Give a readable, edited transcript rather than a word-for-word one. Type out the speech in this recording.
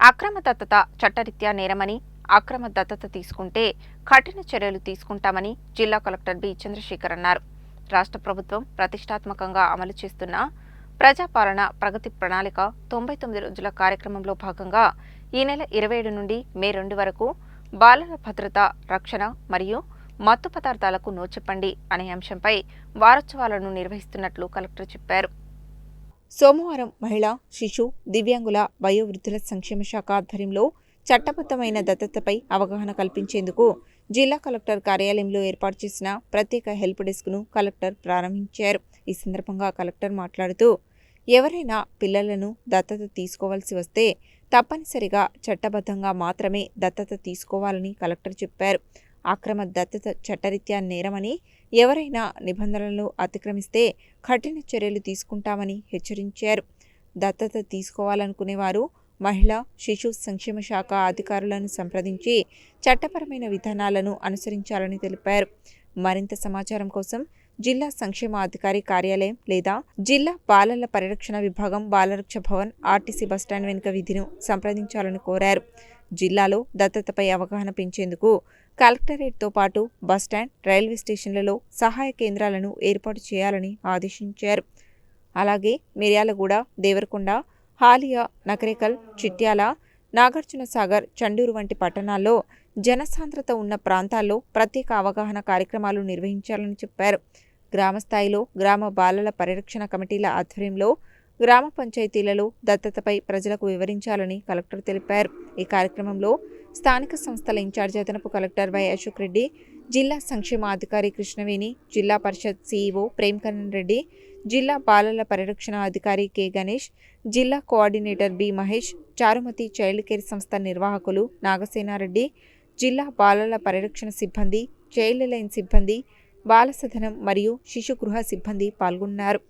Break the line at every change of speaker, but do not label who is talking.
అక్రమ దత్తత చట్టరీత్యా నేరమని, అక్రమ దత్తత తీసుకుంటే కఠిన చర్యలు తీసుకుంటామని జిల్లా కలెక్టర్ బి చంద్రశేఖర్ అన్నారు. రాష్ట్ర ప్రభుత్వం ప్రతిష్టాత్మకంగా అమలు చేస్తున్న ప్రజాపాలన ప్రగతి ప్రణాళిక 99 రోజుల కార్యక్రమంలో భాగంగా ఈ నెల 27 నుండి మే 2 వరకు బాలల భద్రత, రక్షణ మరియు మత్తు పదార్థాలకు నో చెప్పండి అనే అంశంపై వారోత్సవాలను నిర్వహిస్తున్నట్లు కలెక్టర్ చెప్పారు. సోమవారం మహిళా, శిశు, దివ్యాంగుల, వయోవృద్ధుల సంక్షేమ శాఖ ఆధ్వర్యంలో చట్టబద్ధమైన దత్తతపై అవగాహన కల్పించేందుకు జిల్లా కలెక్టర్ కార్యాలయంలో ఏర్పాటు చేసిన ప్రత్యేక హెల్ప్ డెస్క్ను కలెక్టర్ ప్రారంభించారు. ఈ సందర్భంగా కలెక్టర్ మాట్లాడుతూ, ఎవరైనా పిల్లలను దత్తత తీసుకోవాల్సి వస్తే తప్పనిసరిగా చట్టబద్ధంగా మాత్రమే దత్తత తీసుకోవాలని కలెక్టర్ చెప్పారు. అక్రమ దత్తత చట్టరీత్యా నేరమని, ఎవరైనా నిబంధనలను అతిక్రమిస్తే కఠిన చర్యలు తీసుకుంటామని హెచ్చరించారు. దత్తత తీసుకోవాలనుకునేవారు మహిళా, శిశు సంక్షేమ శాఖ అధికారులను సంప్రదించి చట్టపరమైన విధానాలను అనుసరించాలని తెలిపారు. మరింత సమాచారం కోసం జిల్లా సంక్షేమ అధికారి కార్యాలయం లేదా జిల్లా బాలల పరిరక్షణ విభాగం బాలరక్ష భవన్ ఆర్టీసీ బస్టాండ్ వెనుక వీధిను సంప్రదించాలని కోరారు. జిల్లాలో దత్తతపై అవగాహన పెంచేందుకు కలెక్టరేట్తో పాటు బస్టాండ్, రైల్వే స్టేషన్లలో సహాయ కేంద్రాలను ఏర్పాటు చేయాలని ఆదేశించారు. అలాగే మిర్యాలగూడ, దేవరకొండ, హాలియా, నకరేకల్, చిట్యాల, నాగార్జునసాగర్, చండూరు వంటి పట్టణాల్లో జనసాంద్రత ఉన్న ప్రాంతాల్లో ప్రత్యేక అవగాహన కార్యక్రమాలు నిర్వహించాలని చెప్పారు. గ్రామస్థాయిలో గ్రామ బాలల పరిరక్షణ కమిటీల ఆధ్వర్యంలో గ్రామ పంచాయతీలలో దత్తతపై ప్రజలకు వివరించాలని కలెక్టర్ తెలిపారు. ఈ కార్యక్రమంలో స్థానిక సంస్థల ఇన్ఛార్జి అదనపు కలెక్టర్ వై అశోక్ రెడ్డి, జిల్లా సంక్షేమ అధికారి కృష్ణవేణి, జిల్లా పరిషత్ సిఇఓ ప్రేమ్కరణ్ రెడ్డి, జిల్లా బాలల పరిరక్షణ అధికారి కె గణేష్, జిల్లా coordinator B Mahesh, Charumathi child care సంస్థ నిర్వాహకులు నాగసేనారెడ్డి, జిల్లా బాలల పరిరక్షణ సిబ్బంది, చైల్డ్ లైన్ సిబ్బంది, బాల సదనం మరియు శిశు గృహ సిబ్బంది పాల్గొన్నారు.